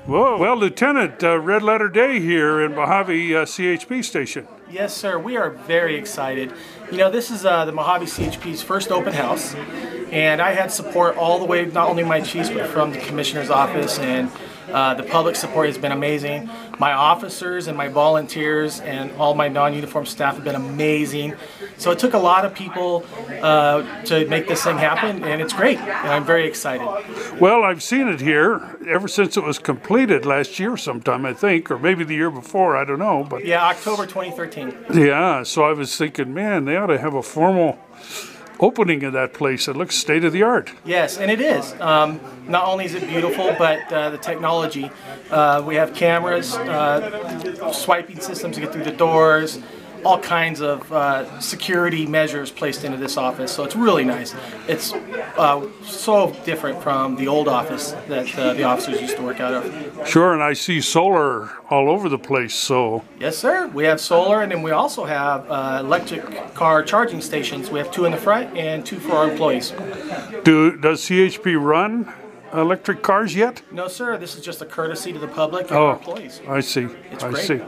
Whoa. Well, Lieutenant, red letter day here in Mojave CHP station. Yes, sir. We are very excited. You know, this is the Mojave CHP's first open house, and I had support all the way, not only my chiefs, but from the commissioner's office, and the public support has been amazing. My officers and my volunteers and all my non-uniform staff have been amazing. So it took a lot of people to make this thing happen, and it's great, and I'm very excited. Well, I've seen it here ever since it was completed last year sometime, I think, or maybe the year before, I don't know. But yeah, October 2013. Yeah, so I was thinking, man, they ought to have a formal opening of that place. It looks state-of-the-art. Yes, and it is. Not only is it beautiful, but the technology. We have cameras, swiping systems to get through the doors, all kinds of security measures placed into this office, so it's really nice. It's so different from the old office that the officers used to work out of. Sure, and I see solar all over the place, so... Yes, sir. We have solar, and then we also have electric car charging stations. We have 2 in the front and 2 for our employees. Does CHP run electric cars yet? No, sir. This is just a courtesy to the public and our employees. I see. It's I great. see.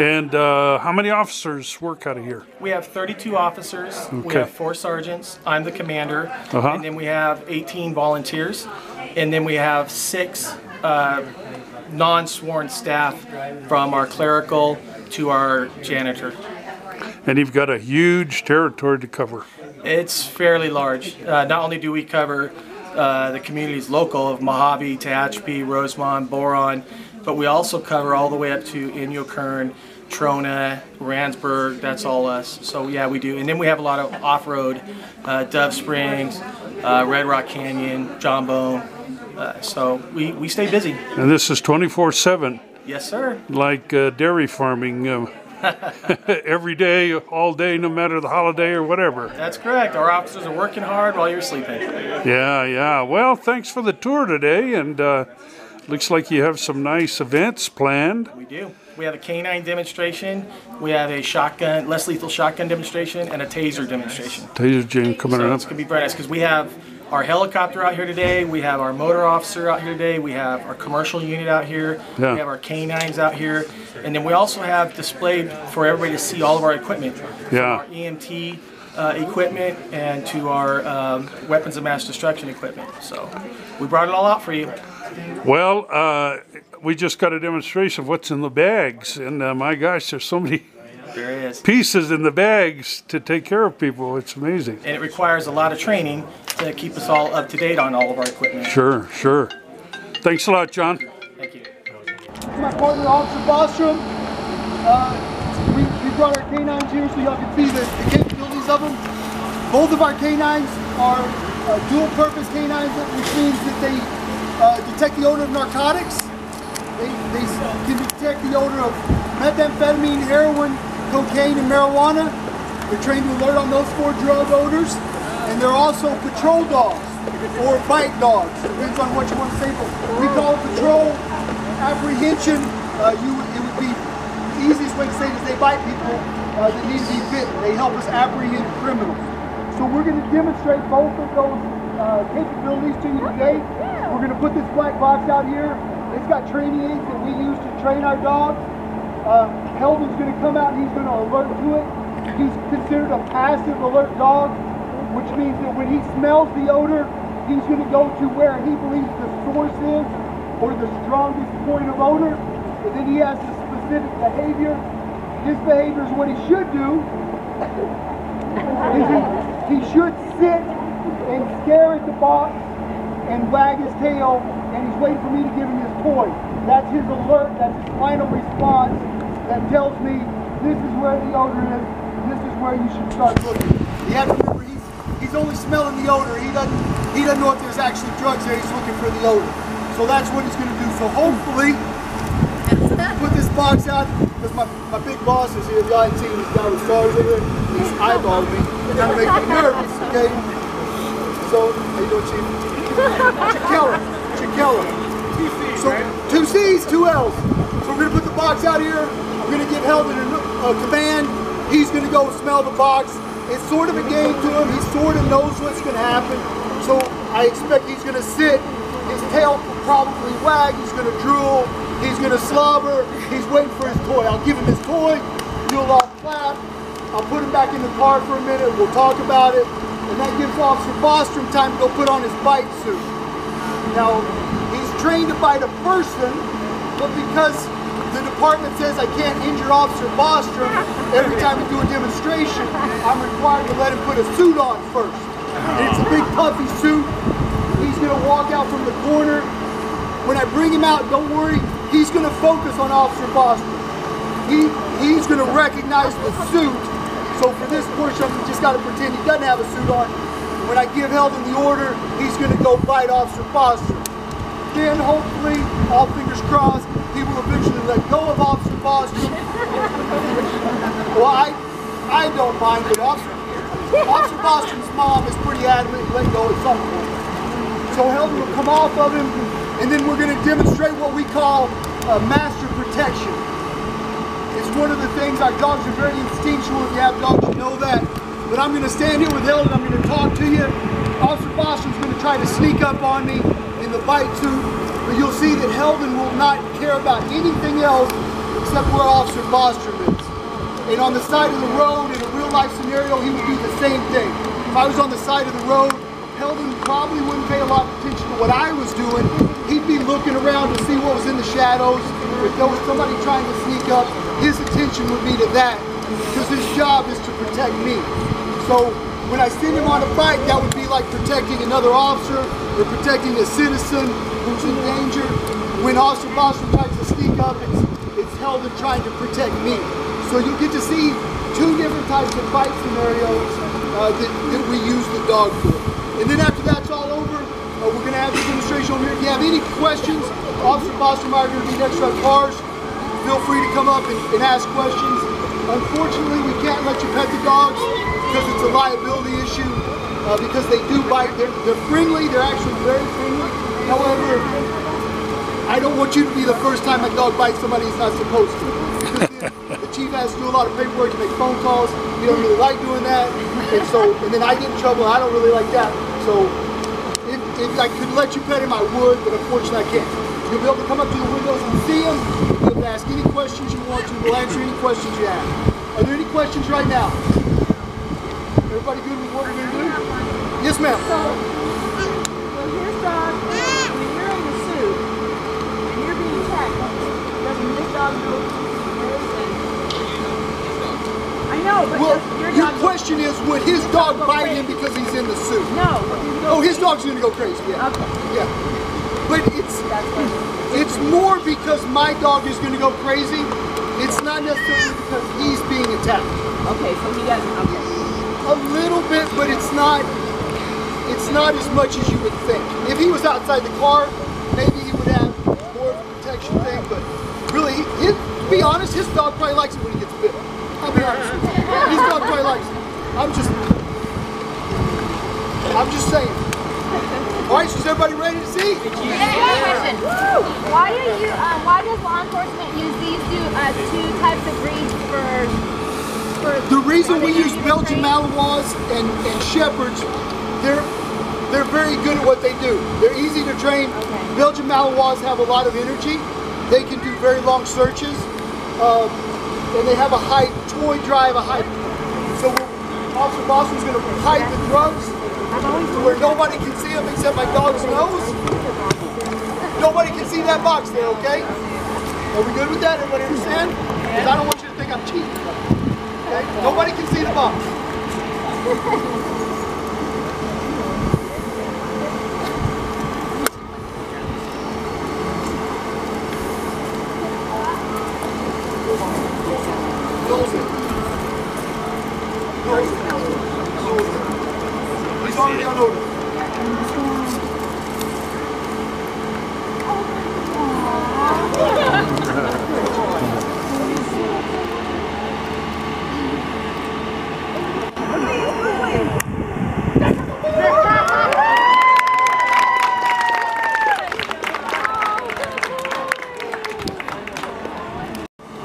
And how many officers work out of here? We have 32 officers. Okay. We have 4 sergeants. I'm the commander. And then we have 18 volunteers. And then we have 6 non-sworn staff, from our clerical to our janitor. And you've got a huge territory to cover. It's fairly large. Not only do we cover the communities local of Mojave, CHP, Rosamond, Boron, but we also cover all the way up to Kern, Trona, Randsburg. That's all us. So yeah, we do. And then we have a lot of off-road, Dove Springs, Red Rock Canyon, Jambone. So we stay busy. And this is 24/7. Yes, sir. Like dairy farming. Every day, all day, no matter the holiday or whatever. That's correct. Our officers are working hard while you're sleeping. Yeah. Well, thanks for the tour today, and looks like you have some nice events planned. We do. We have a canine demonstration. We have a shotgun, less lethal shotgun demonstration, and a taser demonstration. Taser jam coming up. It's going to be very nice because we have our helicopter out here today, we have our motor officer out here today, we have our commercial unit out here, we have our canines out here, and then we also have displayed for everybody to see all of our equipment. From our EMT equipment and to our weapons of mass destruction equipment. So we brought it all out for you. Well, we just got a demonstration of what's in the bags, and my gosh, there's so many pieces in the bags to take care of people. It's amazing. And it requires a lot of training to keep us all up to date on all of our equipment. Sure. Thanks a lot, John. Thank you. My partner, Officer Bostrom. We brought our canines here so y'all can see the capabilities of them. Both of our canines are dual-purpose canines, which means that they detect the odor of narcotics. They can detect the odor of methamphetamine, heroin, cocaine, and marijuana. They're trained to alert on those 4 drug odors. And they're also patrol dogs, or bite dogs, depends on what you want to say. But we call it patrol apprehension. It would be the easiest way to say it is they bite people that need to be bitten. They help us apprehend criminals. So we're going to demonstrate both of those capabilities to you today. We're going to put this black box out here. It's got training aids that we use to train our dogs. Heldon's going to come out and he's going to alert to it. He's considered a passive alert dog, which means that when he smells the odor, he's going to go to where he believes the source is, or the strongest point of odor, and then he has a specific behavior. His behavior is what he should do. He should sit and stare at the box and wag his tail, and he's waiting for me to give him his toy. That's his alert, that's his final response that tells me this is where the odor is, this is where you should start looking. You have to remember, he's only smelling the odor. He doesn't know if there's actually drugs there. He's looking for the odor. So that's what he's going to do. So hopefully, put this box out, because my big boss is here, the IT, this guy with stars in it. He's eyeballing me, trying to make me nervous, okay? So, how you doing, Chief? Chikella. So, 2 C's, 2 L's. So we're going to put the box out here. I'm going to get Heldon a command. He's going to go smell the box. It's sort of a game to him. He sort of knows what's going to happen. So I expect he's going to sit his tail will probably wag, he's gonna drool, he's gonna slobber, he's waiting for his toy. I'll give him his toy, you'll all clap, I'll put him back in the car for a minute, we'll talk about it, and that gives Officer Bostrom time to go put on his bite suit. Now, he's trained to bite a person, but because the department says I can't injure Officer Bostrom every time we do a demonstration, I'm required to let him put a suit on first. And it's a big puffy suit. He's gonna walk out from the corner. When I bring him out, don't worry, he's gonna focus on Officer Bostrom. He's gonna recognize the suit. So for this portion, we just gotta pretend he doesn't have a suit on. When I give Heldon the order, he's gonna go bite Officer Bostrom. Then hopefully, all fingers crossed, he will eventually let go of Officer Bostrom. Well, I don't mind, but Officer Bostrom's mom is pretty adamant to let go at some point. So Heldon will come off of him, and then we're going to demonstrate what we call master protection. It's one of the things, our dogs are very instinctual. If you have dogs, you know that. But I'm going to stand here with Heldon, I'm going to talk to you. Officer Bostrom's going to try to sneak up on me in the bite suit, but you'll see that Heldon will not care about anything else except where Officer Bostrom is. And on the side of the road, in a real life scenario, he would do the same thing. If I was on the side of the road, Heldon probably wouldn't pay a lot of attention to what I was doing. He'd be looking around to see what was in the shadows. If there was somebody trying to sneak up, his attention would be to that, because his job is to protect me. So when I send him on a bike, that would be like protecting another officer or protecting a citizen who's in danger. When Officer Bostrom tries to sneak up, it's Heldon trying to protect me. So you get to see two different types of fight scenarios that we use the dog for. And then after that's all over, we're going to have the demonstration over here. If you have any questions, Officer Bostrom and I are going to be next to our cars. Feel free to come up and ask questions. Unfortunately, we can't let you pet the dogs because it's a liability issue, because they do bite. They're friendly, they're actually very friendly. However, I don't want you to be the first time a dog bites somebody he's not supposed to. The chief has to do a lot of paperwork to make phone calls. He don't really like doing that. And then I get in trouble, and I don't really like that. So if I could let you pet him, I would, but unfortunately I can't. You'll be able to come up to the windows and see him. You'll be able to ask any questions you want to. We'll answer any questions you have. Are there any questions right now? Everybody good with what we're going to do? Yes, ma'am. So, well, here's dog, when you're in the suit and you're being attacked, doesn't this dog do it? I know, but well, your dog question is, would his dog bite him because he's in the suit? No. Oh, his dog's going to go crazy, yeah. Okay. Yeah. But it's more because my dog is going to go crazy. It's not necessarily because he's being attacked. Okay, so he doesn't, okay. A little bit, but it's not as much as you would think. If he was outside the car, maybe he would have more of a protection thing, but really, to be honest, his dog probably likes it when he gets bit. I'll be honest with you. His dog probably likes it. I'm just saying. All right, so is everybody ready to see? Question. Why does law enforcement use these two types of breeds for the reason we use Belgian Malinois and Shepherds, they're very good at what they do. They're easy to train. Okay. Belgian Malinois have a lot of energy. They can do very long searches, and they have a high toy drive, so Officer Bostrom's going to hide the drugs to where nobody can see them except my dog's nose. Nobody can see that box there, okay? Are we good with that? Everybody understand? Because I don't want you to think I'm cheating. Okay? Nobody can see the box. Close it. Close it. Close it. He's already on order.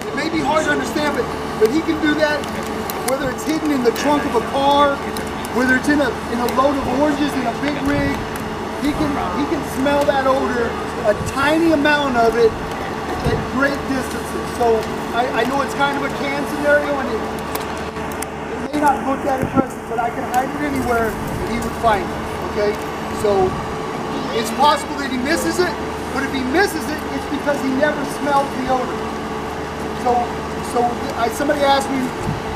It may be hard to understand, but he can do that whether it's hidden in the trunk of a car, whether it's in a load of oranges in a big rig. he can smell that odor, a tiny amount of it, at great distances. So I know it's kind of a can scenario, and it may not look that impressive, but I can hide it anywhere and he would find it, okay? So it's possible that he misses it, but if he misses it, it's because he never smelled the odor. Somebody asked me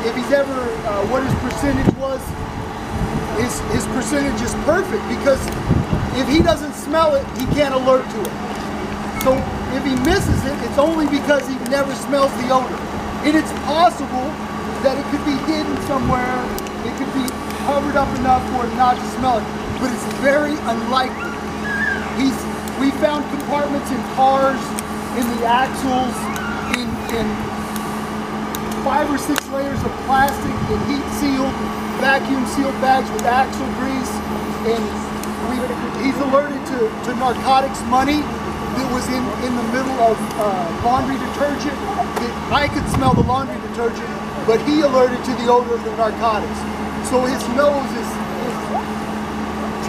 if he's ever, what his percentage was. His percentage is perfect, because if he doesn't smell it, he can't alert to it. So if he misses it, it's only because he never smells the odor. And it's possible that it could be hidden somewhere, it could be covered up enough for him not to smell it, but it's very unlikely. We found compartments in cars, in the axles, in 5 or 6 layers of plastic, in heat sealed, vacuum sealed bags with axle grease, and he's alerted to narcotics money that was in the middle of laundry detergent. I could smell the laundry detergent, but he alerted to the odor of the narcotics. So his nose is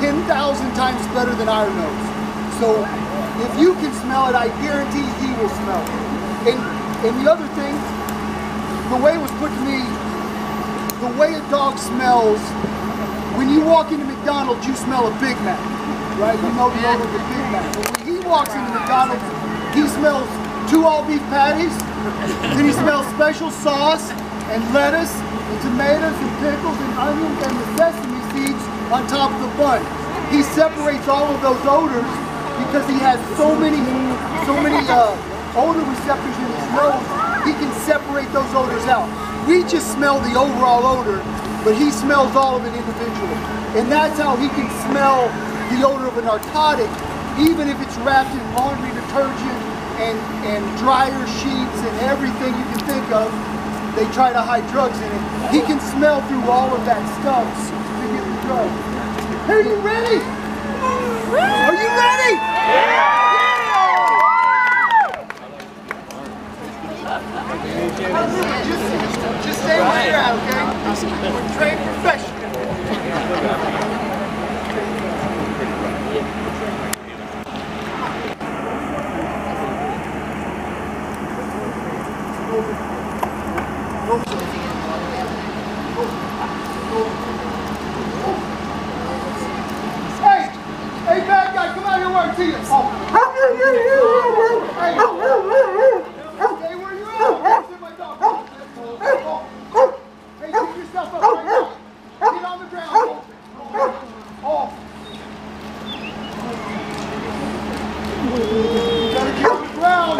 10,000 times better than our nose. So if you can smell it, I guarantee he will smell it. And the other thing, the way it was put to me, the way a dog smells, when you walk into McDonald's, you smell a Big Mac, right? You know the odor of a Big Mac. But when he walks into McDonald's, he smells 2 all-beef patties, then he smells special sauce and lettuce and tomatoes and pickles and onions and the sesame seeds on top of the bun. He separates all of those odors because he has so many odor receptors in his nose. He can separate those odors out. We just smell the overall odor, but he smells all of it individually. And that's how he can smell the odor of a narcotic, even if it's wrapped in laundry detergent and dryer sheets and everything you can think of. They try to hide drugs in it. He can smell through all of that stuff to get the drug. Are you ready? Are you ready? Yeah! Just stay where you're at, okay? We're trained professionals. Hey, bad guy, come out here where I see you. Stay where you're at. Sit my dog. Hey, pick yourself up right now. Get on the ground. Off. You gotta get on the ground.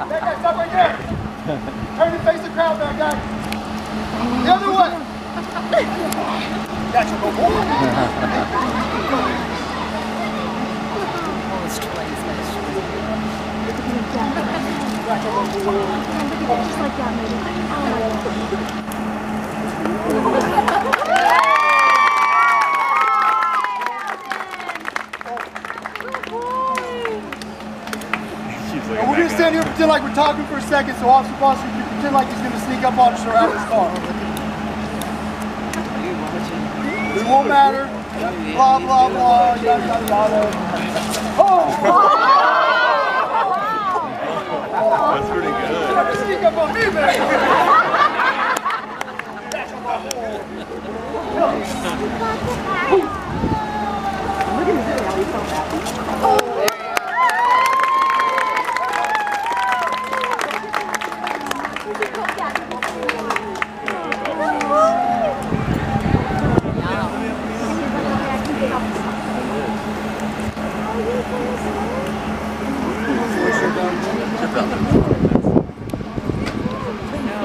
That guy, stop right there. Turn and face the crowd, that guy. The other way. Gotcha, go forward. Just like that, maybe. We're going to stand here and pretend like we're talking for a second, so Officer Foster can pretend like he's going to sneak up on us around his car. It won't matter. Blah, blah, blah, yada, yada, yada. Oh! That's pretty good. You're going to sneak up on me, man. Look at his video, how he felt that.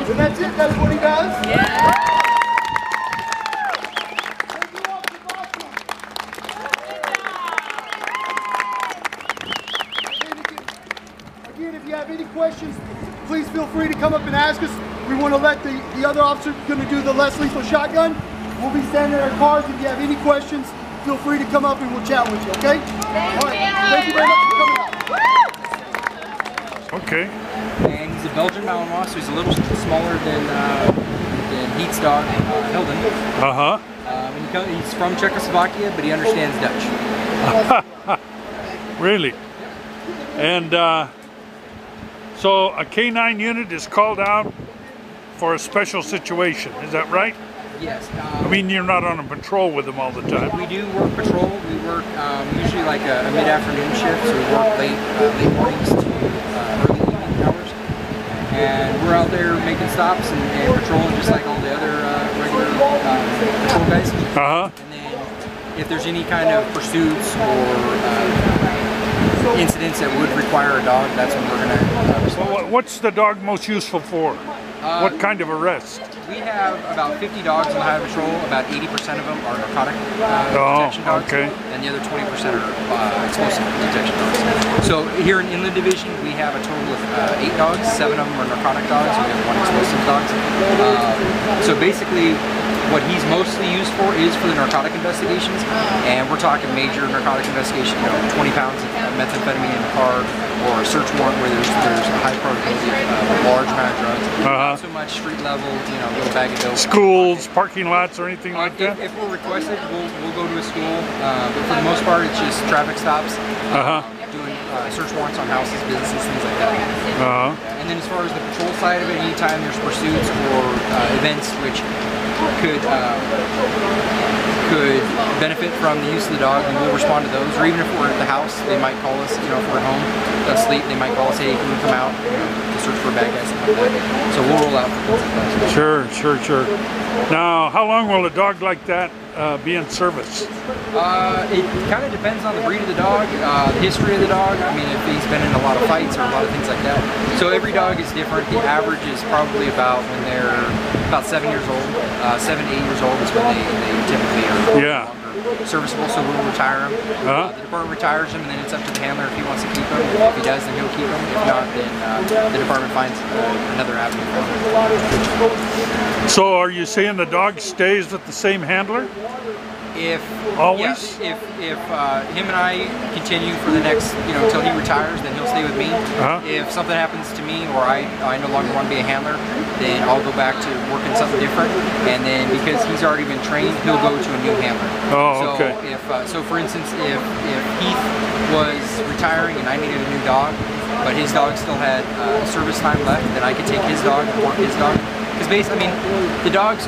And that's it, that's what he does? Yeah. have any questions, please feel free to come up and ask us. We want to let the other officer going to do the less lethal shotgun. We'll be standing in our cars. If you have any questions, feel free to come up and we'll chat with you, okay? All right. Thank you very much for coming out. Okay. And he's a Belgian Malinois, so he's a little smaller than Heat's dog, Hilden. And he's from Czechoslovakia, but he understands Dutch. Really? And so a K9 unit is called out for a special situation, is that right? Yes. I mean, you're not on a patrol with them all the time. We do work patrol. We work usually like a mid-afternoon shift, so we work late mornings to early evening hours. And we're out there making stops and patrolling just like all the other regular patrol guys. And then if there's any kind of pursuits or incidents that would require a dog, that's when we're going to respond. Well, what's the dog most useful for? What kind of arrest? We have about 50 dogs on the highway patrol. About 80% of them are narcotic detection dogs, and the other 20% are explosive detection dogs. So here in Inland Division, we have a total of 8 dogs. 7 of them are narcotic dogs, and we have 1 explosive dog. So basically, what he's mostly used for is for the narcotic investigations, and we're talking major narcotic investigation, 20 pounds of methamphetamine in the car, or a search warrant where there's a high probability of a large amount of drugs. Not so much street level, a little bag of dope. Schools, parking lots, or anything like that? If we're requested, we'll go to a school, but for the most part, it's just traffic stops, doing search warrants on houses, businesses, things like that. And then as far as the patrol side of it, anytime there's pursuits or events which could benefit from the use of the dog, and we'll respond to those. Or even if we're at the house, they might call us, if we're at home asleep, they might call us, hey, can you come out, to search for a bad guy, something like that. So we'll roll out for things like that. Sure. Now, how long will a dog like that be in service? It kind of depends on the breed of the dog, the history of the dog. I mean, if he's been in a lot of fights or a lot of things like that. So every dog is different. The average is probably about when they're about 7 years old. 7 to 8 years old is when they typically are longer serviceable, so we'll retire them. The department retires them, and then it's up to the handler if he wants to keep them. If he does, then he'll keep them. If not, then the department finds another avenue for them. So are you saying the dog stays with the same handler? Always? Yes, if him and I continue for the next, until he retires, then he'll stay with me. If something happens to me or I no longer want to be a handler, then I'll go back to working something different. And then because he's already been trained, he'll go to a new handler. So for instance, if Heath was retiring and I needed a new dog, but his dog still had service time left, then I could take his dog and work his dog. Because basically, the dogs,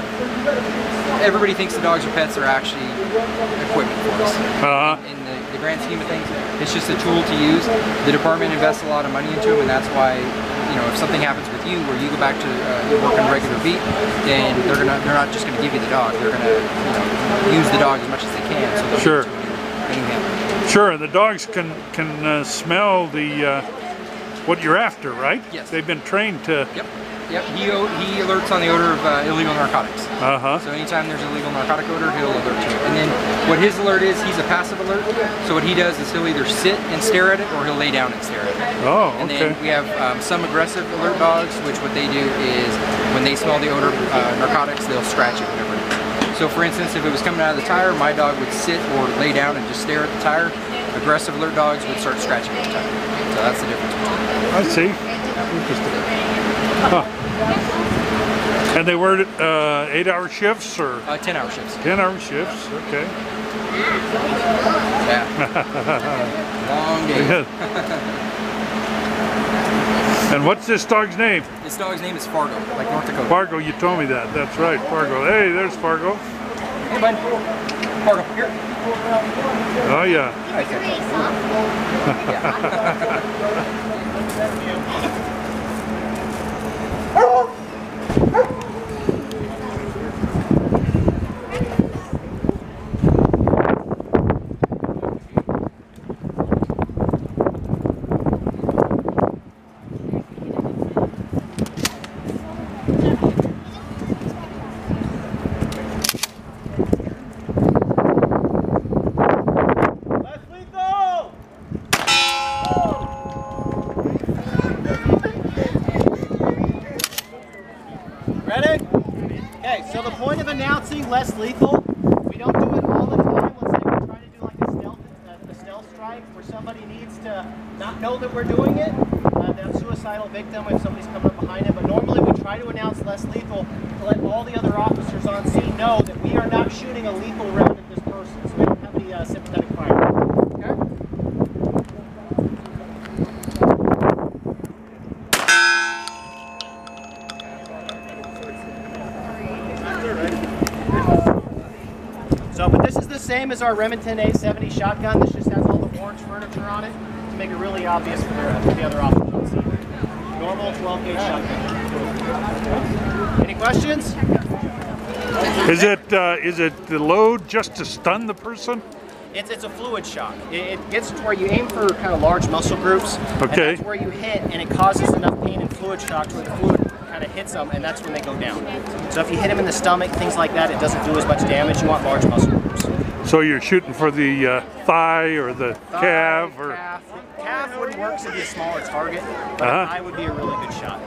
everybody thinks the dogs are pets, are actually equipment for us. In the grand scheme of things, it's just a tool to use. The department invests a lot of money into them, and that's why, if something happens with you, or you go back to working a regular beat, then they're not just going to give you the dog. They're going to use the dog as much as they can. So they'll a new handler. Sure, and the dogs can smell the what you're after, right? Yes. They've been trained to. Yep, he alerts on the odor of illegal narcotics. So anytime there's illegal narcotic odor, he'll alert to it. And then what his alert is, he's a passive alert. So what he does is he'll either sit and stare at it, or he'll lay down and stare at it. And then we have some aggressive alert dogs, which what they do is when they smell the odor of narcotics, they'll scratch it whenever it is. So for instance, if it was coming out of the tire, my dog would sit or lay down and just stare at the tire. Aggressive alert dogs would start scratching at the tire. So that's the difference between them. I see. Interesting. And they were 8-hour shifts or? 10-hour shifts. 10-hour shifts, okay. Yeah. Long day. And what's this dog's name? This dog's name is Fargo, like North Dakota. Fargo, you told me that. That's right, Fargo. Hey, there's Fargo. Hey, bud. Fargo, here. Oh, yeah. Okay, so the point of announcing less lethal, we don't do it all the time. Let's say we're trying to do like a stealth strike where somebody needs to not know that we're doing it. That suicidal victim if somebody's coming up behind him. But normally we try to announce less lethal to let all the other officers on scene know that we are not shooting a lethal round at this person. So we don't have any sympathetic fire. Okay? So, but this is the same as our Remington 870 shotgun. This just has all the orange furniture on it to make it really obvious for the other officers on scene. Normal 12-gauge shotgun. Any questions? Is it the load just to stun the person? It's a fluid shock. It gets to where you aim for kind of large muscle groups. Okay. And that's where you hit, and it causes enough pain and fluid shock to where the fluid kind of hits them, and that's when they go down. So if you hit them in the stomach, things like that, it doesn't do as much damage. You want large muscle groups. So you're shooting for the thigh or the calf or calf wouldn't work, so it'd be a smaller target, but a thigh would be a really good shot.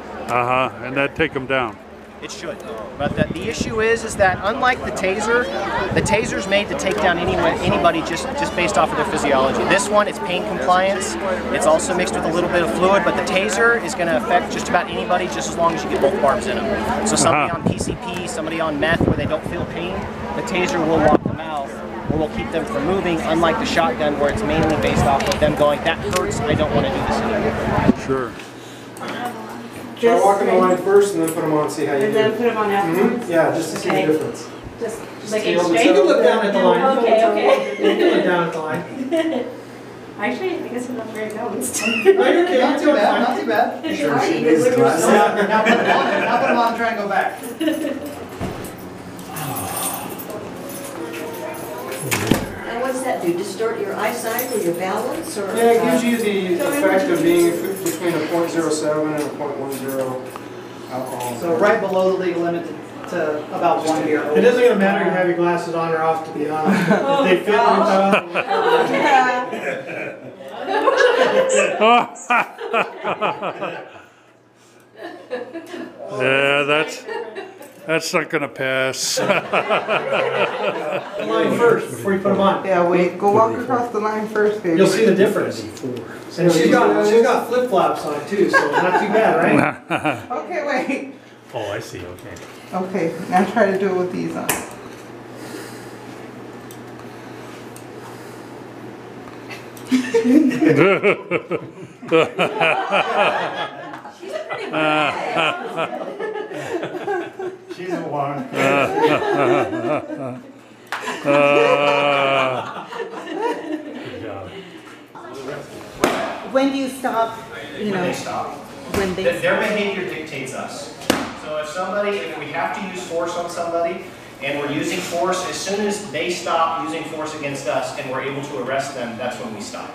And that'd take them down. It should. But the issue is that unlike the taser's made to take down anybody just based off of their physiology. This one, it's pain compliance. It's also mixed with a little bit of fluid, but the taser is going to affect just about anybody just as long as you get both barbs in them. So somebody on PCP, somebody on meth where they don't feel pain, the taser will lock them out or will keep them from moving, unlike the shotgun where it's mainly based off of them going, that hurts, I don't want to do this anymore. Sure. Try walking the line first and then put them on and see how you do. And then put them on afterwards? Yeah, just to see the difference. Just like You a straight? can look down at the line. Okay. You can look down at the line. Actually, I guess I'm not very balanced. No, you're okay. Not too bad, not too bad. Sure, she needs glasses. Now put them on and try and go back. And what does that do? Distort your eyesight or your balance? Or Yeah, it gives you the effect of being between a .07 and a .10 alcohol. So right below the legal limit to about 1 year old. It doesn't even matter if you have your glasses on or off, to be honest. Oh, They fit Yeah, that's not going to pass. The line first before you put them on. Yeah, wait. Go walk across the line first, baby. You'll see the difference. And she's got flip flops on too, so not too bad, right? Okay, wait. Oh, I see, okay. Okay, now try to do it with these on. She's a one. Good job. When do you stop, you know? When they stop. When they Their behavior dictates us. So if we have to use force on somebody, and we're using force, as soon as they stop using force against us and we're able to arrest them, that's when we stop.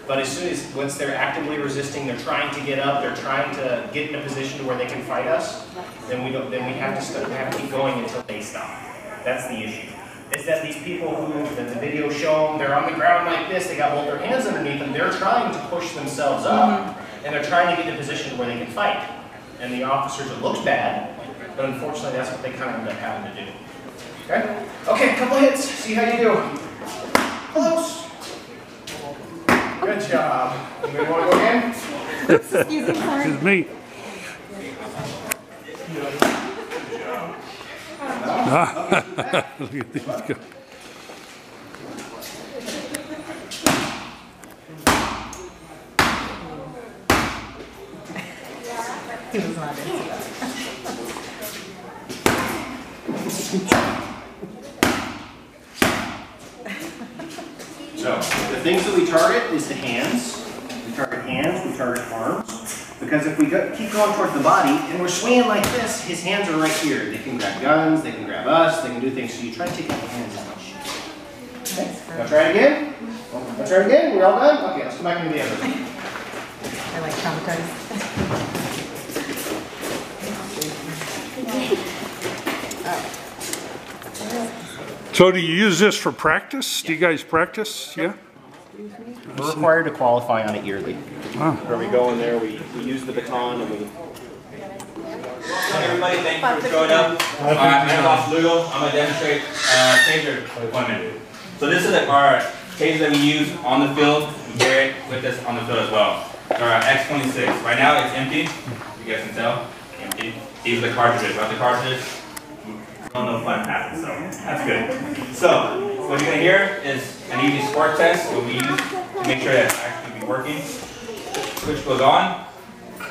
But as soon as, once they're actively resisting, they're trying to get up, they're trying to get in a position to where they can fight us, then we have to keep going until they stop. That's the issue. Is that these people who, the video show, they're on the ground like this, they got both their hands underneath them, they're trying to push themselves up, and they're trying to get in a position where they can fight. And the officers, it looks bad, but unfortunately that's what they kind of end up having to do. Okay? Okay, a couple hits, see how you do. Close. Good job. Anybody want to go again? Excuse me, sorry. It's me. Look at these guys. He was not into So, the things that we target is the hands. We target hands, we target arms. Because if we keep going towards the body, and we're swinging like this, his hands are right here. They can grab guns, they can grab us, they can do things. So you try to take out the hands as much. Okay. Now try it again. Now try it again. We all done? Okay, let's come back into the other. I like traumatized. So do you use this for practice? Do you guys practice? Yeah? We're required to qualify on it yearly. Where we go in there, we use the baton and we... Everybody, thank you for showing up. My name is Officer Lugo. I'm going to demonstrate taser deployment. So this is our taser that we use on the field. We carry it with us on the field as well. Our X26. Right now it's empty. You guys can tell. Empty. These are the cartridges. Without the cartridges, no fun happens, so that's good. So what you're going to hear is an easy spark test that we use to make sure that it's actually be working. Switch goes on.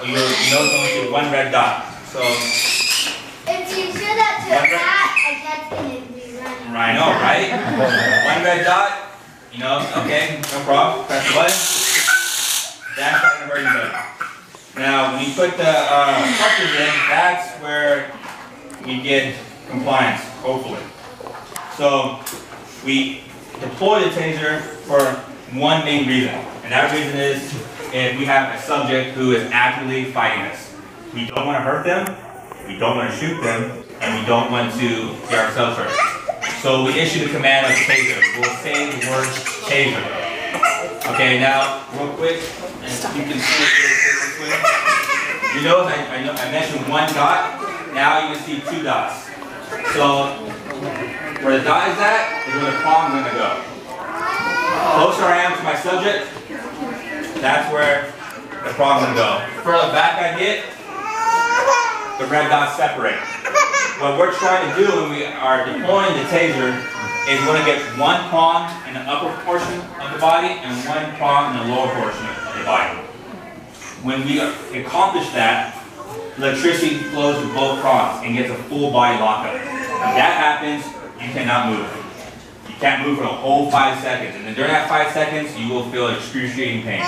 You know it's only see one red dot. So if you do that to a cat, a cat's going to be running. I know, right? One red dot. You know, okay, no problem. Press the button. That's not going to hurt anybody. Now, when you put the cartridge in, that's where you get compliance, hopefully. So we deploy the taser for one main reason, and that reason is if we have a subject who is actively fighting us. We don't want to hurt them, we don't want to shoot them, and we don't want to get ourselves hurt. So we issue the command of taser. We'll say the word taser. Okay, now real quick, and you can see it this way. You notice I mentioned one dot. Now you can see two dots. So where the dot is at is where the prong is going to go. Closer I am to my subject, that's where the prong is going to go. Further back I get, the red dots separate. What we're trying to do when we are deploying the taser is we're going to get one prong in the upper portion of the body and one prong in the lower portion of the body. When we accomplish that, electricity flows to both prongs and gets a full body lockup. When that happens, you cannot move. You can't move for the whole 5 seconds. And then during that 5 seconds, you will feel excruciating pain.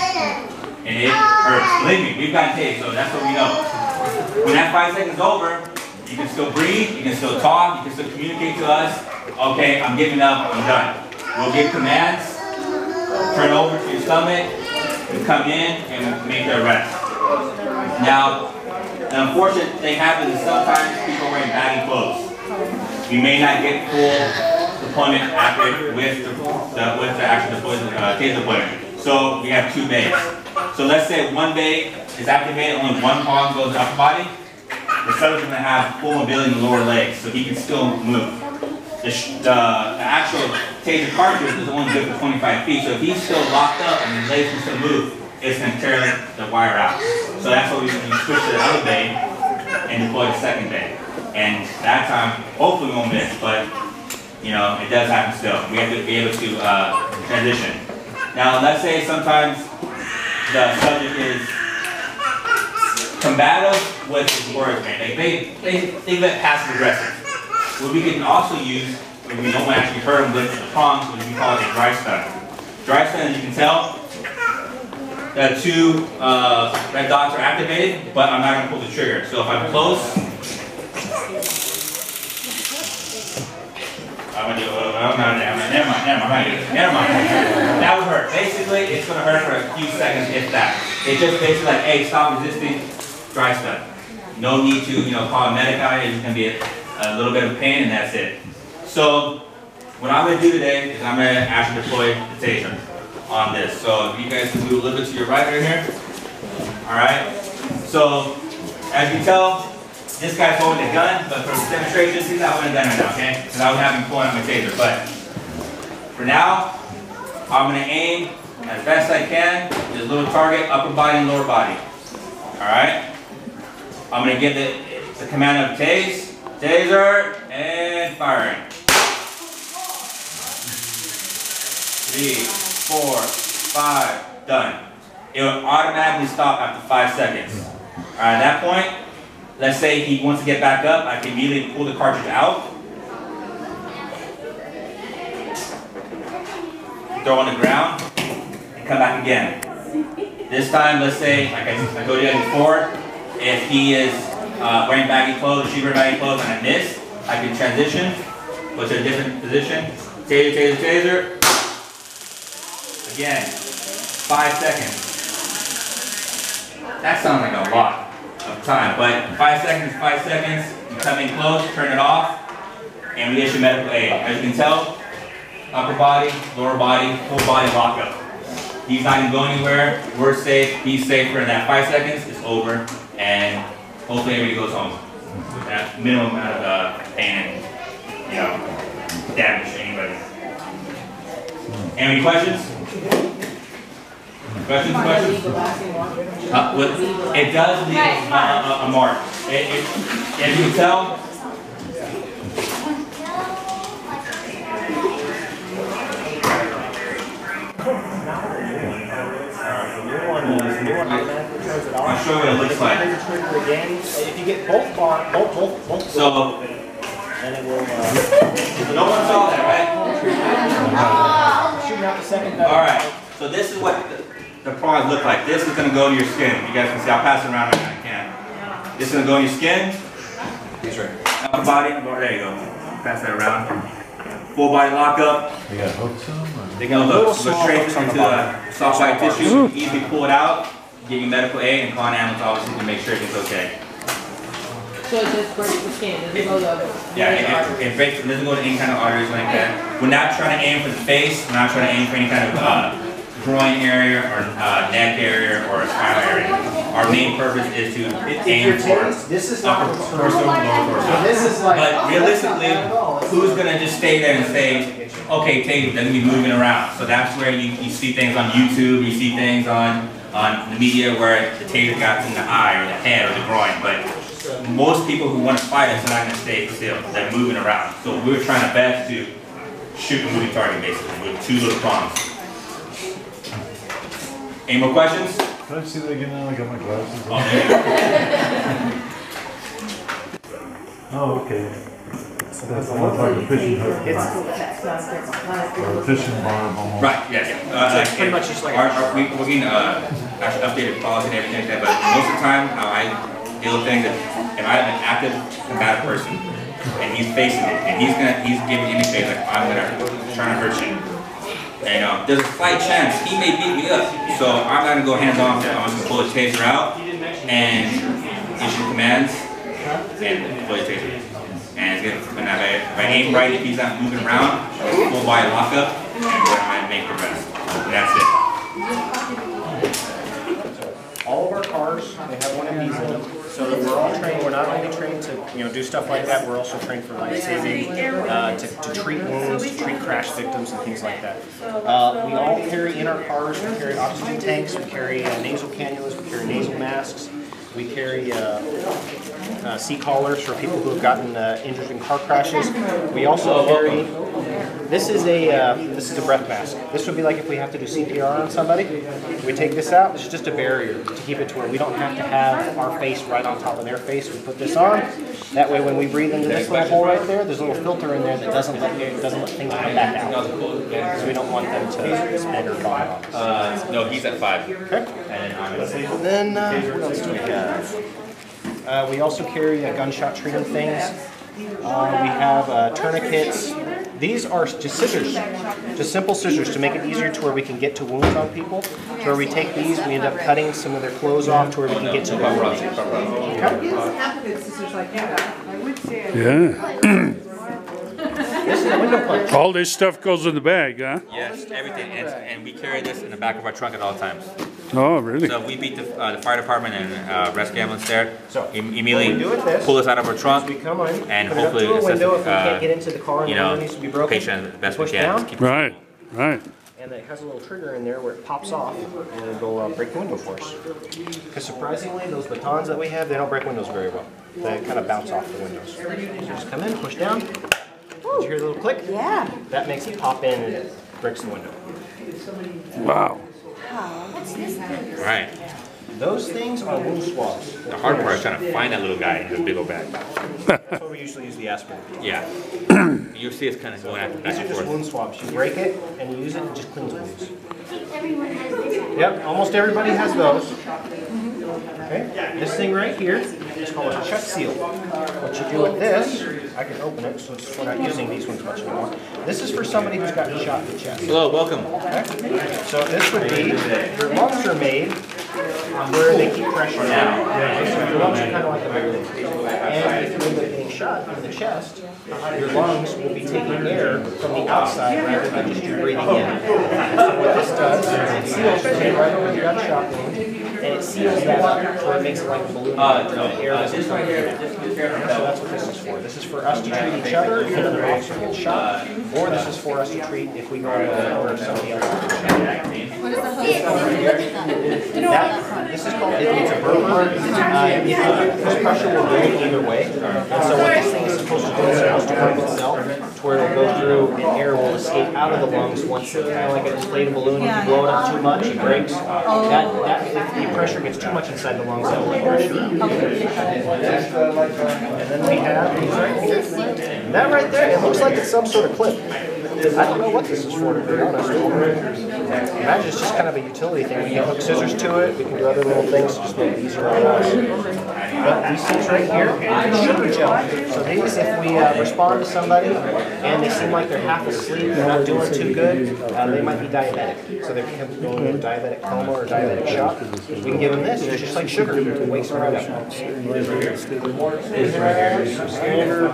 And it hurts. Believe me, we've got tased, so that's what we know. When that 5 seconds is over, you can still breathe, you can still talk, you can still communicate to us. Okay, I'm giving up, I'm done. We'll give commands, turn over to your stomach, and come in and make their rest. Now, the unfortunate thing happens is sometimes people are wearing baggy clothes. We may not get full deployment accurate with the actual taser deployment. So we have 2 bays. So let's say one bay is activated, only one prong goes to the upper body. The subject is going to have full mobility in the lower legs, so he can still move. The actual taser cartridge is only good for 25 feet, so if he's still locked up and his legs can still move, it's going to tear the wire out. So that's why we switch to the other bay and deploy the second bay. And that time, hopefully we won't miss, but you know, it does happen still. We have to be able to transition. Now, let's say sometimes the subject is combative with his words, man. They think that passive aggressive. What we can also use, when we don't actually hurt them with the prongs, what we call a dry stun. Dry stun, as you can tell, the 2 red dots are activated, but I'm not going to pull the trigger. So if I'm close, I'm going to do never mind. That would hurt. Basically, it's going to hurt for a few seconds, if that. It's just basically like, hey, stop resisting, dry stun. No need to, call a medic out. It's going to be a little bit of pain, and that's it. So what I'm going to do today is I'm going to actually deploy the taser on this. So if you guys can move a little bit to your right here. All right. So as you can tell, this guy's holding a gun, but for this demonstration, he's not holding a gun right now, okay? Because I would have him pulling on my taser. But for now, I'm going to aim as best I can. This little target, upper body and lower body. All right. I'm going to give the command of taser, and firing. 3, 4, 5, done. It will automatically stop after 5 seconds. All right, at that point, let's say he wants to get back up, I can immediately pull the cartridge out, throw on the ground, and come back again. This time, let's say, like I told you guys before, if he is wearing baggy clothes, or she's wearing baggy clothes, and I miss, I can transition, go to a different position, taser. Again, 5 seconds. That sounds like a lot of time, but 5 seconds, you come in close, turn it off, and we issue medical aid. As you can tell, upper body, lower body, full body lockup. He's not going to go anywhere. We're safe. He's safer. In that 5 seconds, it's over. And hopefully everybody goes home with that minimum amount of pain and, you know, damage to anybody. Any questions? Questions? It does leave a mark. If you can tell, I'll show you what it looks like. If you get both so, then it will. No one saw that, right? Shooting out the second. All right. So this is what the prongs look like. This is going to go to your skin. You guys can see. I'll pass it around right now. I can. This is going to go in your skin. He's right. Upper body. There you go. Pass that around. Full body lockup. They got hooks on them? They got hooks. Go straight into the soft white tissue. You can easily pull it out, give you medical aid, and call an ambulance obviously to make sure it's okay. So it just breaks the skin. It doesn't go to it breaks. It doesn't go to any kind of arteries like that. We're not trying to aim for the face. We're not trying to aim for any kind of groin area or neck area or spinal area. Our main purpose is to aim for upper torso, lower torso. But realistically, who's going to just stay there and say, okay, taser, they're going to be moving around. So that's where you see things on YouTube, you see things on the media where the taser got in the eye or the head or the groin. But most people who want to fight us are not going to stay still. They're moving around. So we're trying our best to shoot a moving target basically with 2 little prongs. Any more questions? Can I see that again now? I got my glasses on. Oh, okay. So that's almost like a fishing hook. Or a fishing barb almost. Right, yeah. Pretty much just like we're getting actually updated policy and everything like that, but most of the time how I deal with things is if I have an active combative person and he's facing it and he's giving indications like I'm trying to hurt you. And there's a slight chance he may beat me up, so I'm not gonna go hands on with that. I'm just gonna pull his taser out and issue commands and pull his taser. And if I aim right, if he's not moving around, full body lockup, and we're gonna make the rest. And that's it. All of our cars, they have one of these in them, so that we're all trained. We're not only trained to do stuff like that. We're also trained for life-saving, to treat wounds, to treat crash victims, and things like that. We all carry in our cars. We carry oxygen tanks. We carry nasal cannulas. We carry nasal masks. We carry seat collars for people who have gotten injured in car crashes. We also carry. This is a breath mask. This would be like if we have to do CPR on somebody. We take this out. It's just a barrier to keep it to where we don't have to have our face right on top of their face. We put this on. That way, when we breathe into this little hole right there, there's a little filter in there that doesn't let things come back out. So we don't want them to spin or fall off. No, he's at 5. Okay. And then what else do we have? We also carry gunshot treating things. We have tourniquets. These are just scissors, just simple scissors to make it easier to where we can get to wounds on people. To where we take these, we end up cutting some of their clothes off to where we can get to the wounds. Yeah. This is a window punch. All this stuff goes in the bag, huh? Yes, everything. And we carry this in the back of our trunk at all times. Oh, really? So we beat the fire department and rescue ambulance there. So immediately pull this out of our trunk we come in, and put hopefully it up to a window if we can't get into the car and the window needs to be broken. Patient as best we can. Down. Right. And it has a little trigger in there where it pops off and it'll break the window for us. Because surprisingly, those batons that we have, they don't break windows very well. They kind of bounce off the windows. So you just come in, push down. Did you hear the little click? Yeah. That makes it pop in and it breaks the window. Wow. What's this thing? Right. Those things are wound swabs. The hard part is trying to find that little guy in his big old bag. That's what we usually use the aspirin. Yeah. You'll see it's kind of going back These are and just forth. wound swabs. You break it and you use it, it just cleans wounds. Everyone has this. Yep, almost everybody has those. Okay, this thing right here is called a chest seal. What you do with this, I can open it, so we're not using these ones much anymore. This is for somebody who's gotten shot in the chest. Hello, welcome. Okay. So this would be, your lungs are made where they keep pressure down. So your lungs are kind of like a magnet. And if you end up getting shot, gut and the chest, your lungs will be taking air from the outside rather than just you breathing in. So what this does is it seals right over the gunshot wound, and it seals that up so it makes it like a balloon. The air doesn't come through. So that's what this is for. This is for us to treat each other if another officer gets shot, or this is for us to treat if we go on the or if somebody else gets shot. What is the host? This is called, it's a burper. This pressure will go either way. And so what this thing is supposed to do is it's supposed to work itself to where it'll go through and air will escape out of the lungs once it's kind of like an inflated balloon. If you blow it up too much, it breaks. If the pressure gets too much inside the lungs, that will burst. And then we have these right here. That right there, it looks like it's some sort of clip. I don't know what this is for, to be honest. Imagine it's just kind of a utility thing. We can hook scissors to it, we can do other little things to just make it easier on us. But these things right here, sugar gel. So these, if we respond to somebody and they seem like they're half asleep, they're not doing too good, they might be diabetic. So they can go into a diabetic coma or diabetic shock. We can give them this, it's just like sugar. It wakes them right up. These right here, some standard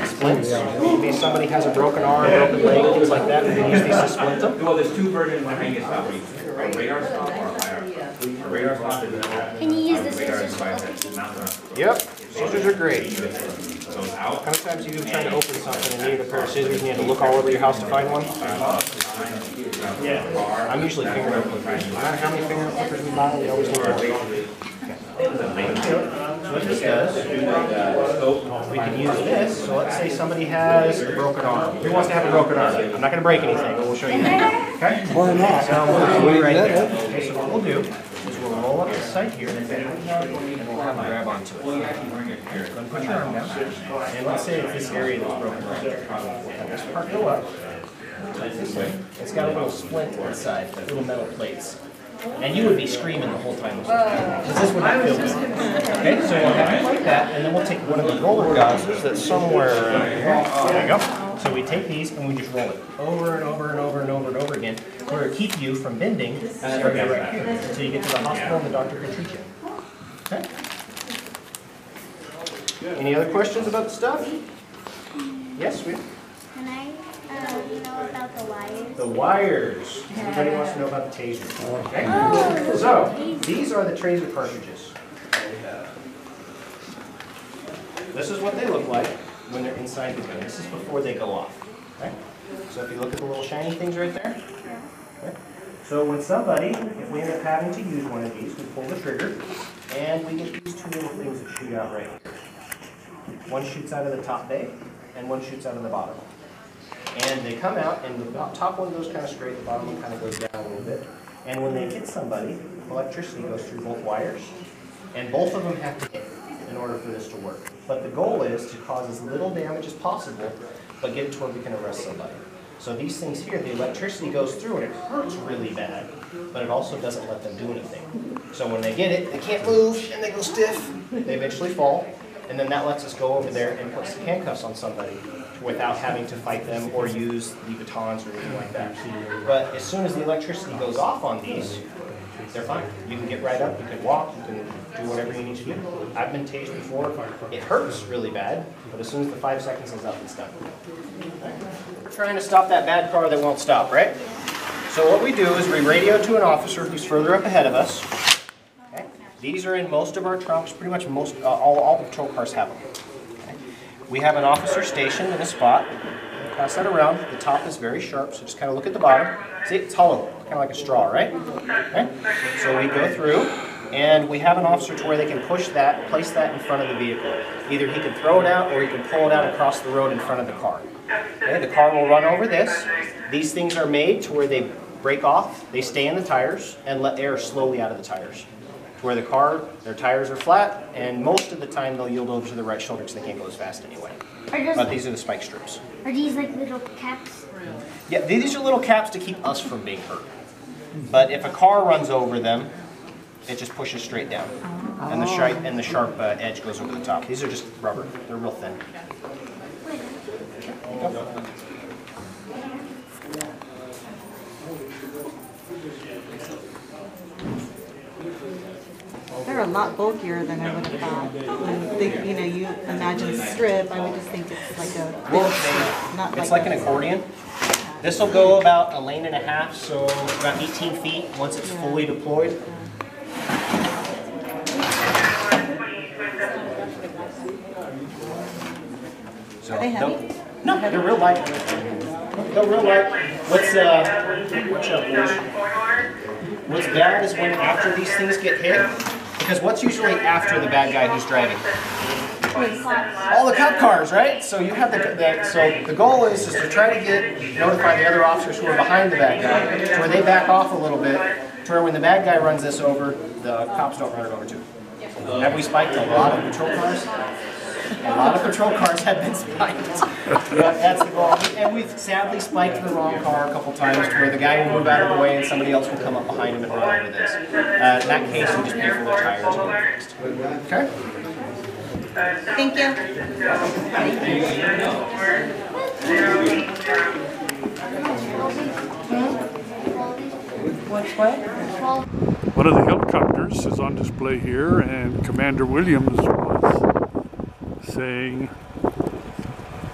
splints. Maybe somebody has a broken arm, broken leg, things like that, we can use these to splint them. Well, there's two versions of hanging stuff. A radar stop or a LiDAR. A radar stop is Can you use the scissors? Yep, scissors are great. How many times have you tried to open something and needed a pair of scissors and you had to look all over your house to find one? I'm usually fingernail clippers. No matter how many fingernail clippers we buy, we always need one. So what this does, we can use this. So let's say somebody has a broken arm. Who wants to have a broken arm? I'm not going to break anything, but we'll show you that. Okay? Why not? So we'll right there. Okay, so what we'll do is we'll roll up the site here and we'll have a grab onto it. Go and put your arm down. And let's say it's this area that's broken right here. We'll have this part go up. This way. It's got a little splint inside, like little metal plates. And you would be screaming the whole time. Because this would not feel good. Okay, so we'll have it like that, and then we'll take one of the roller gauzes that's somewhere around here. There you go. So we take these and we just roll it over and over and over and over and over again, where it keep you from bending this area right here until you get to the hospital and the doctor can treat you. Okay. Any other questions about the stuff? Yes, sweet. Can I know about the wires? The wires. Everybody wants to know about the taser. Okay. So these are the taser cartridges. This is what they look like when they're inside the gun. This is before they go off. Okay. So if you look at the little shiny things right there. Okay. So when somebody, if we end up having to use one of these, we pull the trigger and we get these two little things that shoot out right here. One shoots out of the top bay and one shoots out of the bottom. And they come out, and the top one goes kind of straight, the bottom one kind of goes down a little bit. And when they hit somebody, electricity goes through both wires, and both of them have to hit in order for this to work. But the goal is to cause as little damage as possible, but get it to where we can arrest somebody. So these things here, the electricity goes through, and it hurts really bad, but it also doesn't let them do anything. So when they get it, they can't move, and they go stiff, they eventually fall, and then that lets us go over there and put some handcuffs on somebody, without having to fight them or use the batons or anything like that. But as soon as the electricity goes off on these, they're fine. You can get right up, you can walk, you can do whatever you need to do. I've been tased before. It hurts really bad, but as soon as the 5 seconds is up, it's done. Okay. We're trying to stop that bad car that won't stop, right? So what we do is we radio to an officer who's further up ahead of us. Okay. These are in most of our trunks, pretty much all the patrol cars have them. We have an officer stationed in a spot. Pass that around. The top is very sharp, so just kind of look at the bottom. See, it's hollow, kind of like a straw, right? Okay. So we go through, and we have an officer to where they can push that, place that in front of the vehicle. Either he can throw it out, or he can pull it out across the road in front of the car. Okay. The car will run over this. These things are made to where they break off, they stay in the tires, and let air slowly out of the tires. Where the car, their tires are flat, and most of the time they'll yield over to the right shoulder because they can't go as fast anyway. But these are the spike strips. Are these like little caps? Yeah, these are little caps to keep us from being hurt. But if a car runs over them, it just pushes straight down. And the sharp edge goes over the top. These are just rubber. They're real thin. They're a lot bulkier than I would have thought. When they, you know, you imagine a strip, I would just think it's like a thin strip, not It's like an accordion. This will go about a lane and a half, so about 18 feet once it's fully deployed. Are they heavy? No, they're real light. They're real light. What's bad is when after these things get hit, because what's usually after the bad guy who's driving? All the cop cars, right? So you have so the goal is to try to notify the other officers who are behind the bad guy, to where they back off a little bit, to where when the bad guy runs this over, the cops don't run it over too. Have we spiked a lot of patrol cars? A lot of patrol cars have been spiked. But that's the goal. And we've sadly spiked the wrong car a couple times to where the guy will move out of the way and somebody else will come up behind him and run over this. In that case, we just pay for the tires and get fixed. Okay? Thank you. What's what? One of the helicopters is on display here, and Commander Williams was saying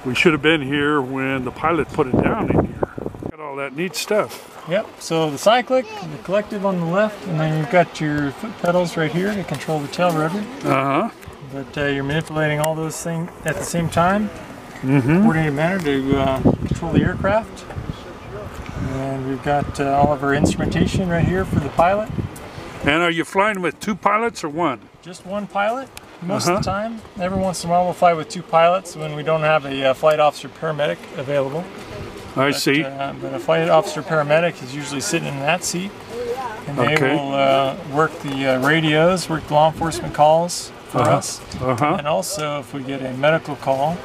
we should have been here when the pilot put it down in here. Got all that neat stuff. Yep, so the cyclic, the collective on the left, and then you've got your foot pedals right here to control the tail rudder. Uh-huh. But you're manipulating all those things at the same time, coordinated manner to control the aircraft. And we've got all of our instrumentation right here for the pilot. And are you flying with 2 pilots or 1? Just 1 pilot most of the time. Every once in a while we'll fly with 2 pilots when we don't have a flight officer paramedic available. I see. But a flight officer paramedic is usually sitting in that seat. And they will work the radios, work the law enforcement calls for us. And also if we get a medical call,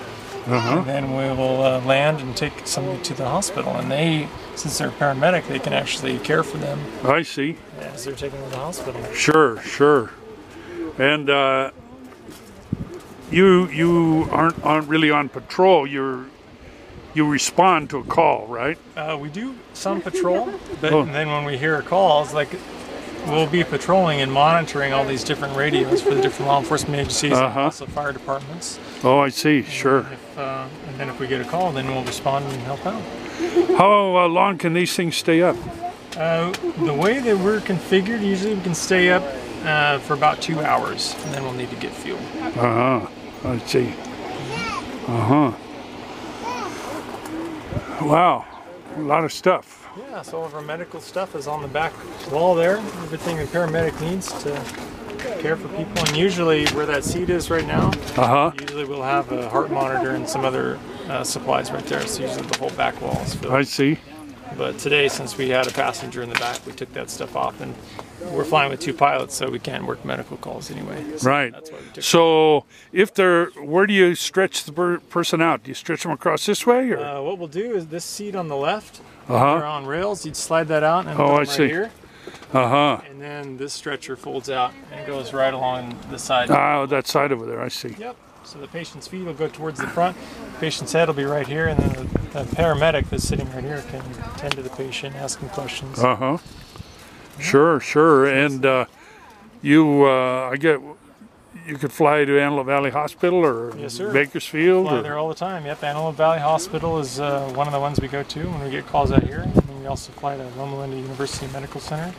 then we will land and take somebody to the hospital. And they, since they're paramedic, they can actually care for them. I see. As they're taken to the hospital. Sure, sure. And you aren't really on patrol. You respond to a call, right? We do some patrol, but then when we hear calls, like we'll be patrolling and monitoring all these different radios for the different law enforcement agencies and also fire departments. Oh, I see. Sure. And then if we get a call, then we'll respond and help out. How long can these things stay up? The way that we're configured, usually we can stay up for about 2 hours, and then we'll need to get fuel. I see. Wow, a lot of stuff. Yeah, so all of our medical stuff is on the back wall there. Everything the paramedic needs to care for people. And usually where that seat is right now, usually we'll have a heart monitor and some other supplies right there. So usually the whole back wall is filled. I see. But today, since we had a passenger in the back, we took that stuff off. And we're flying with 2 pilots, so we can't work medical calls anyway. So right. That's why we took so if they're, where do you stretch the person out? Do you stretch them across this way? Or? What we'll do is this seat on the left, they're on rails, you'd slide that out and put them right here. And then this stretcher folds out and goes right along the side. Oh, that side over there, I see. Yep. So the patient's feet will go towards the front, the patient's head will be right here, and then the paramedic that's sitting right here can tend to the patient, ask him questions. Sure, sure. And I get, you could fly to Antelope Valley Hospital or Bakersfield? Fly there all the time. Yep, Antelope Valley Hospital is one of the ones we go to when we get calls out here. And we also fly to Loma Linda University Medical Center,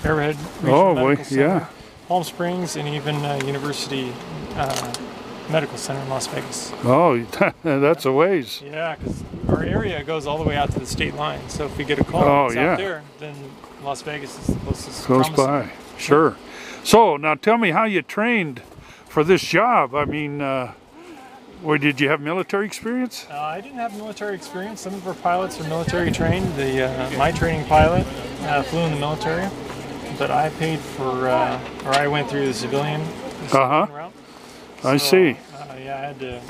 Arrowhead Regional Medical Center, Palm Springs, and even University Medical Center in Las Vegas. Oh, that's a ways. Yeah, because our area goes all the way out to the state line. So if we get a call out there, then Las Vegas is the closest. Close by, sure. So now tell me how you trained for this job. I mean, where did you have military experience? I didn't have military experience. Some of our pilots are military trained. My training pilot flew in the military, but I paid for, or I went through the civilian route. I see. Yeah, I had to,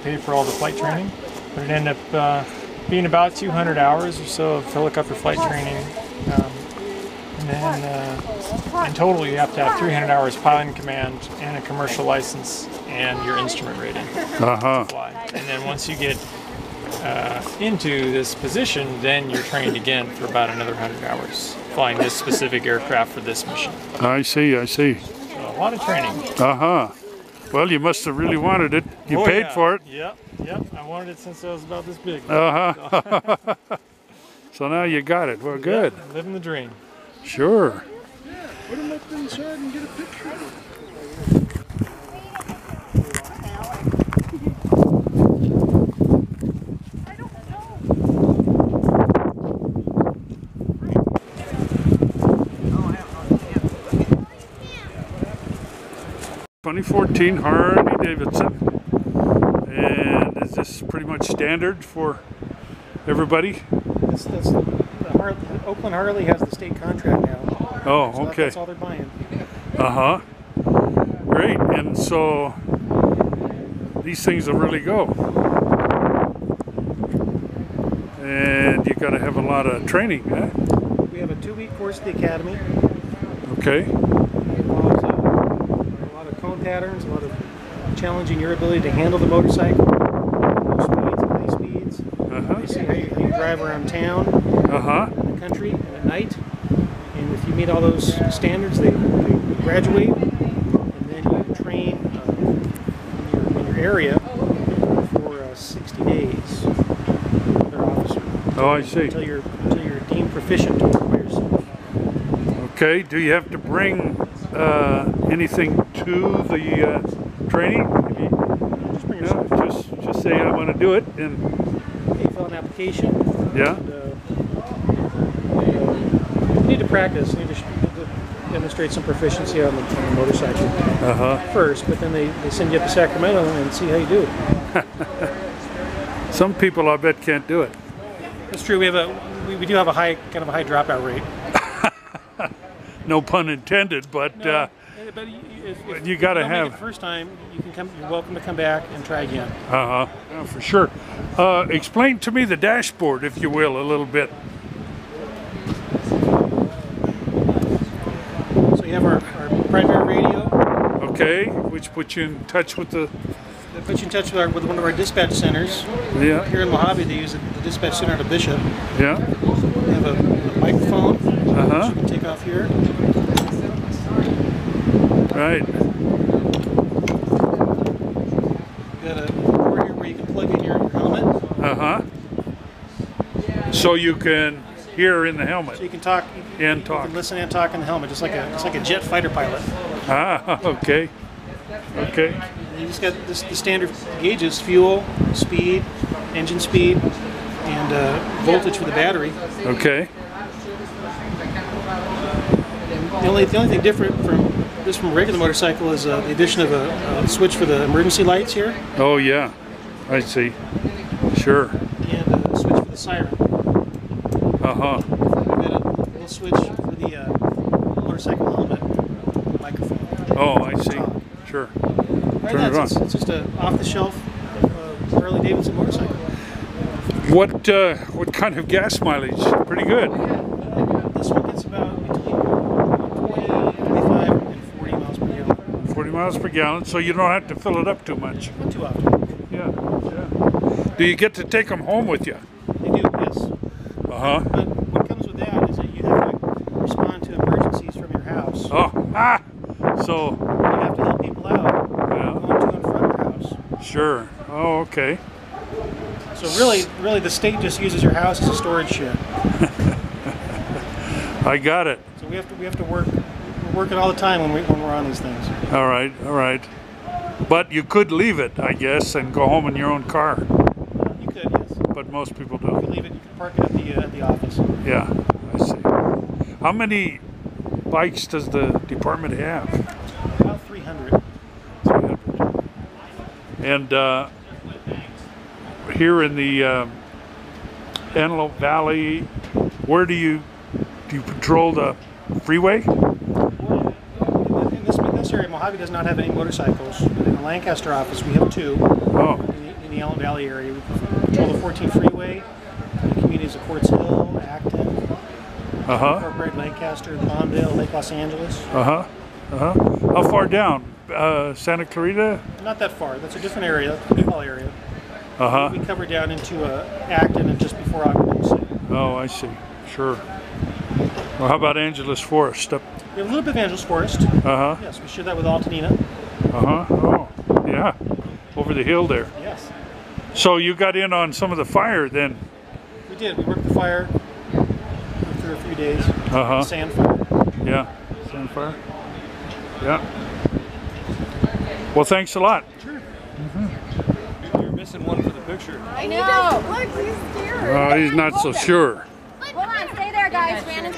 pay for all the flight training, but it ended up being about 200 hours or so of helicopter flight training. And then in total you have to have 300 hours pilot in command and a commercial license and your instrument rating to fly. And then once you get into this position, then you're trained again for about another 100 hours flying this specific aircraft for this mission. I see, I see. So a lot of training. Uh-huh. Well, you must have really wanted it. You paid for it. Yep, yep. I wanted it since I was about this big. Uh-huh. So now you got it. Well, good. Yeah, living the dream. Sure. Put them up inside and get a picture. 2014 Harley Davidson, and is this pretty much standard for everybody? Oakland Harley has the state contract now. Oh, so okay. That's all they're buying. Uh-huh. Great, and so these things will really go. And you got to have a lot of training, huh? We have a 2-week course at the academy. Okay. Cone patterns, a lot of challenging your ability to handle the motorcycle, low speeds and high speeds. They see how you drive around town, in the country, and at night. And if you meet all those standards, they graduate, and then you train in your area for 60 days with another officer. Oh, I see. Until you're deemed proficient to work by yourself. Okay. Do you have to bring anything to the training? Just bring yourself. Just say I want to do it, and you fill an application. Yeah. And, you need to practice. You need to demonstrate some proficiency on the motorcycle first, but then they send you up to Sacramento and see how you do it. Some people, I bet, can't do it. That's true. We do have a high dropout rate. No pun intended, but but you got to have. Make it the first time, you're welcome to come back and try again. Yeah, for sure. Explain to me the dashboard, if you will, a little bit. So you have our primary radio. Okay, which puts you in touch with the. That puts you in touch with one of our dispatch centers. Yeah. Here in Mojave, they use the dispatch center at Bishop. Yeah. We have a microphone. Which you can take off here. Right. Got a port here where you can plug in your helmet. So you can hear in the helmet. So you can talk. And you talk. can listen and talk in the helmet, just like a jet fighter pilot. Okay. Okay. And you just got the standard gauges: fuel, speed, engine speed, and voltage for the battery. Okay. The only thing different from a regular motorcycle is the addition of a switch for the emergency lights here. Oh yeah, I see. Sure. And a switch for the siren. We've got a little switch for the motorcycle helmet microphone. Oh, I see. Sure. Right Turn now, it on. it's just an off-the-shelf Harley Davidson motorcycle. What kind of gas mileage? Pretty good. This one gets about between 25 and 40 miles per gallon. 40 miles per gallon, so you don't have to fill it up too much. Not too often. Yeah. Do you get to take them home with you? They do, yes. But what comes with that is that you have to respond to emergencies from your house. So you have to help people out going to and from your house. Sure. Oh, okay. So really, the state just uses your house as a storage shed. I got it. So we have to work. We're working all the time when we're on these things. All right. But you could leave it, I guess, and go home in your own car. You could, yes. But most people You don't. could leave it. You could park it at the office. Yeah, I see. How many bikes does the department have? About 300. 300. And here in the Antelope Valley, where do you patrol the freeway? Well, in this area, Mojave does not have any motorcycles. But in the Lancaster office, we have 2. In the Antelope Valley area, we patrol the 14 freeway. The communities of Quartz Hill, Acton, Incorporated, Lancaster, Palmdale, Lake Los Angeles. How far down? Santa Clarita? Not that far. That's a different area, the Newhall area. We cover down into Acton and just before Occoquan City. Oh, I see. Sure. Well, how about Angeles Forest? Up? We have a little bit of Angeles Forest. Uh-huh. Yes, we share that with Altanina. Uh-huh. Oh, yeah. Over the hill there. Yes. So you got in on some of the fire then? We did. We worked the fire for a few days. Uh-huh. Sand fire. Yeah. Sand fire. Yeah. Well, thanks a lot. Sure. You're missing one for the picture. I know. Look, he's scared. He's not so sure. Hold on, stay there, guys. Brandon's